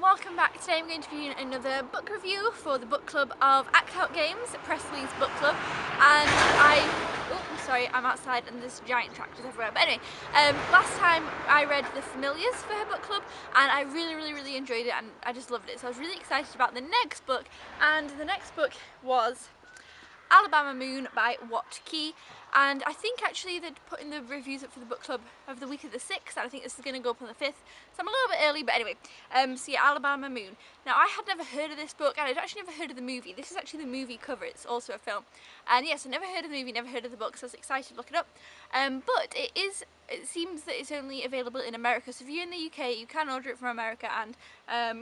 welcome back. Today I'm going to be doing another book review for the book club of Act Out Games, Presley's book club, and I'm outside and there's giant tractors everywhere, but anyway, last time I read The Familiars for her book club and I really enjoyed it and I just loved it, so I was really excited about the next book, and the next book was Alabama Moon by Watt-Key, and I think actually they'd put in the reviews up for the book club of the week of the 6th, and I think this is going to go up on the 5th, so I'm a little bit early, but anyway, so yeah, Alabama Moon. Now I had never heard of this book, and I'd actually never heard of the movie. This is actually the movie cover, it's also a film, and yes, I never heard of the movie, never heard of the book, so I was excited to look it up, but it seems that it's only available in America, so if you're in the UK you can order it from America, and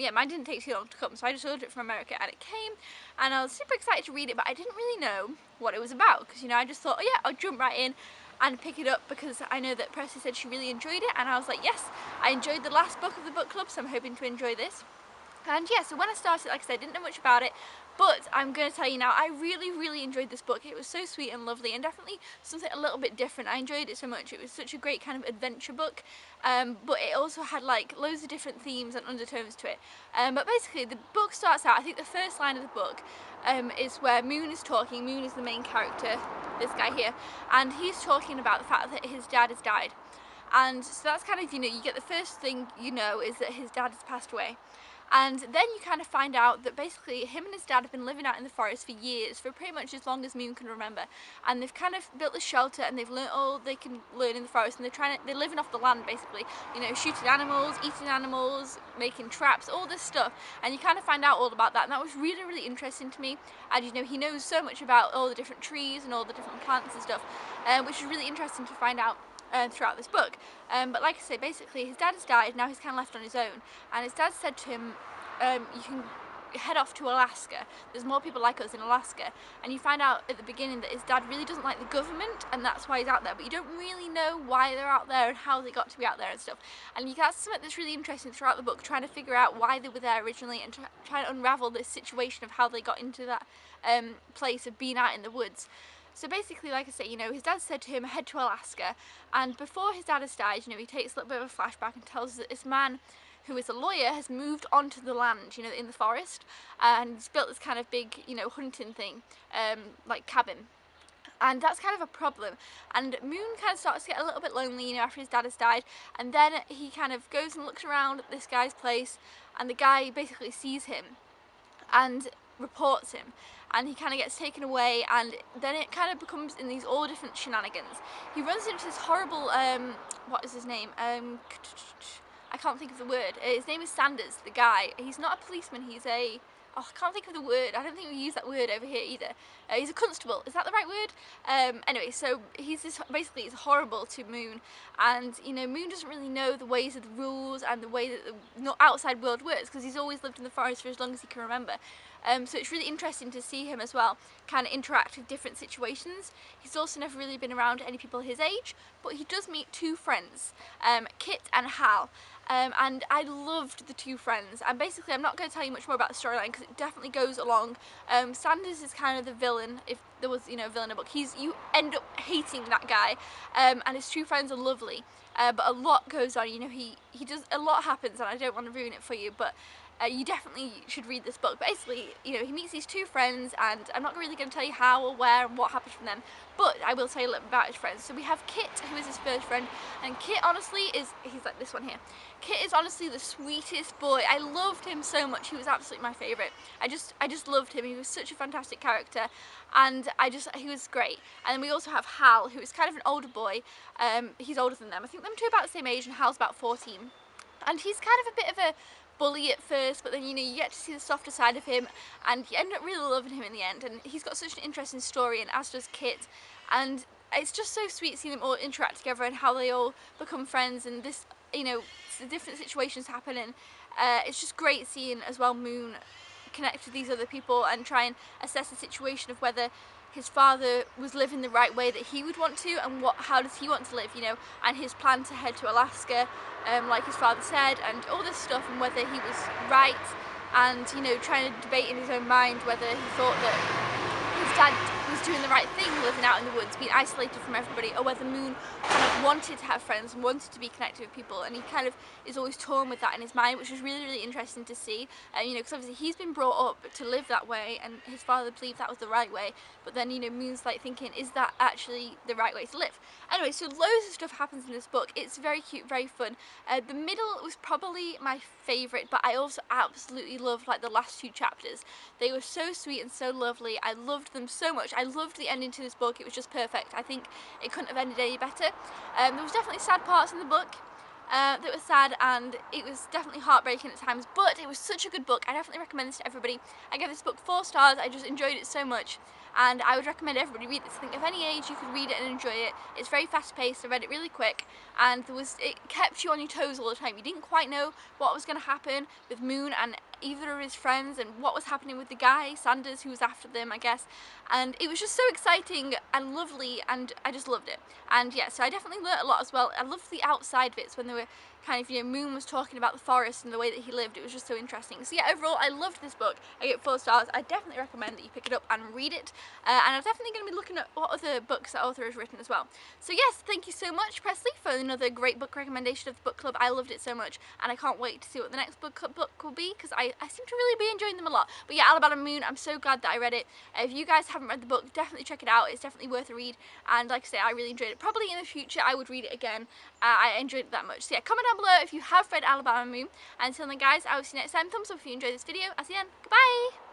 yeah, mine didn't take too long to come, so I just ordered it from America and it came, and I was super excited to read it, but I didn't really know what it was about, because I just thought, oh yeah, I'll jump right in and pick it up, because I know that Presley said she really enjoyed it, and I was like, yes, I enjoyed the last book of the book club, so I'm hoping to enjoy this. And yeah, so when I started, like I said, I didn't know much about it, but I'm going to tell you now, I really enjoyed this book. It was so sweet and lovely, and definitely something a little bit different. I enjoyed it so much. It was such a great kind of adventure book, but it also had like loads of different themes and undertones to it. But basically the book starts out, I think the first line of the book is where Moon is talking. Moon is the main character, this guy here, and he's talking about the fact that his dad has died. And so that's kind of, you get the first thing is that his dad has passed away. And then you kind of find out that basically him and his dad have been living out in the forest for years, for pretty much as long as Moon can remember. And they've kind of built a shelter, and they've learned all they can learn in the forest, and they're living off the land basically, shooting animals, eating animals, making traps, all this stuff. And you kind of find out all about that, and that was really interesting to me. And he knows so much about all the different trees and all the different plants and stuff, which is really interesting to find out throughout this book. But like I say, basically his dad has died, now he's kind of left on his own, and his dad said to him, you can head off to Alaska, there's more people like us in Alaska. And you find out at the beginning that his dad really doesn't like the government, and that's why he's out there, but you don't really know why they're out there and how they got to be out there and stuff. And that's something that's really interesting throughout the book, trying to figure out why they were there originally, and trying to unravel this situation of how they got into that place of being out in the woods. So basically, like I say, his dad said to him, head to Alaska, and before his dad has died, he takes a little bit of a flashback and tells us that this man, who is a lawyer, has moved onto the land, in the forest, and he's built this kind of big, hunting thing, like cabin. And that's kind of a problem, and Moon kind of starts to get a little bit lonely, after his dad has died, and then he kind of goes and looks around at this guy's place, and the guy basically sees him and reports him, and he kind of gets taken away, and then it kind of becomes in these all different shenanigans. He runs into this horrible, what is his name? I can't think of the word. His name is Sanders, the guy. He's not a policeman, he's a... I can't think of the word. I don't think we use that word over here either. He's a constable. Is that the right word? Anyway, so basically he's horrible to Moon, and Moon doesn't really know the ways of the rules and the way that the outside world works, because he's always lived in the forest for as long as he can remember. So it's really interesting to see him as well kind of interact with different situations. He's also never really been around any people his age, but he does meet two friends, Kit and Hal. And I loved the two friends, and basically I'm not going to tell you much more about the storyline because it definitely goes along. Sanders is kind of the villain, if there was a villain in a book. You end up hating that guy, and his two friends are lovely, but a lot goes on. A lot happens, and I don't want to ruin it for you, but you definitely should read this book. Basically, he meets these two friends, and I'm not really going to tell you how or where and what happens from them, but I will tell you a little bit about his friends. So we have Kit, who is his first friend, and Kit honestly he's like this one here. Kit is honestly the sweetest boy. I loved him so much. He was absolutely my favourite. I just loved him. He was such a fantastic character, and he was great. And then we also have Hal, who is kind of an older boy. He's older than them. I think them two are about the same age, and Hal's about 14. And he's kind of a bit of a bully at first, but then you get to see the softer side of him, and you end up really loving him in the end. And he's got such an interesting story, and as does Kit, and it's just so sweet seeing them all interact together and how they all become friends, and this the different situations happen, and it's just great seeing as well Moon connect with these other people and try and assess the situation of whether his father was living the right way that he would want to, and how does he want to live, and his plan to head to Alaska, like his father said, and all this stuff, and whether he was right, and trying to debate in his own mind whether he thought that his dad was was doing the right thing living out in the woods, being isolated from everybody, or whether Moon kind of wanted to have friends and wanted to be connected with people, and he kind of is always torn with that in his mind, which was really, really interesting to see. You know, because obviously he's been brought up to live that way, and his father believed that was the right way, but then, you know, Moon's like thinking, is that actually the right way to live? Anyway, so loads of stuff happens in this book. It's very cute, very fun. The middle was probably my favourite, but I also absolutely loved like the last 2 chapters. They were so sweet and so lovely. I loved them so much. I loved the ending to this book. It was just perfect. I think it couldn't have ended any better. There was definitely sad parts in the book that were sad, and it was definitely heartbreaking at times, but it was such a good book. I definitely recommend this to everybody. I gave this book 4 stars. I just enjoyed it so much, and I would recommend everybody read this. I think of any age you could read it and enjoy it. It's very fast paced. I read it really quick, and it kept you on your toes all the time. You didn't quite know what was going to happen with Moon and either of his friends, and what was happening with the guy, Sanders, who was after them, I guess. And it was just so exciting and lovely, and I just loved it. And yeah, so I definitely learnt a lot as well. I loved the outside bits when they were kind of, you know, Moon was talking about the forest and the way that he lived. It was just so interesting. So yeah, overall, I loved this book. I gave it 4 stars. I definitely recommend that you pick it up and read it. And I'm definitely going to be looking at what other books the author has written as well. So yes, thank you so much, Presley, for another great book recommendation of the book club. I loved it so much, and I can't wait to see what the next book will be, because I seem to really be enjoying them a lot. But yeah, Alabama Moon, I'm so glad that I read it. If you guys haven't read the book, definitely check it out. It's definitely worth a read, and like I say, I really enjoyed it. Probably in the future I would read it again. I enjoyed it that much. So yeah, comment down below if you have read Alabama Moon. And until then guys, I will see you next time. Thumbs up if you enjoyed this video. I'll see you then. Goodbye!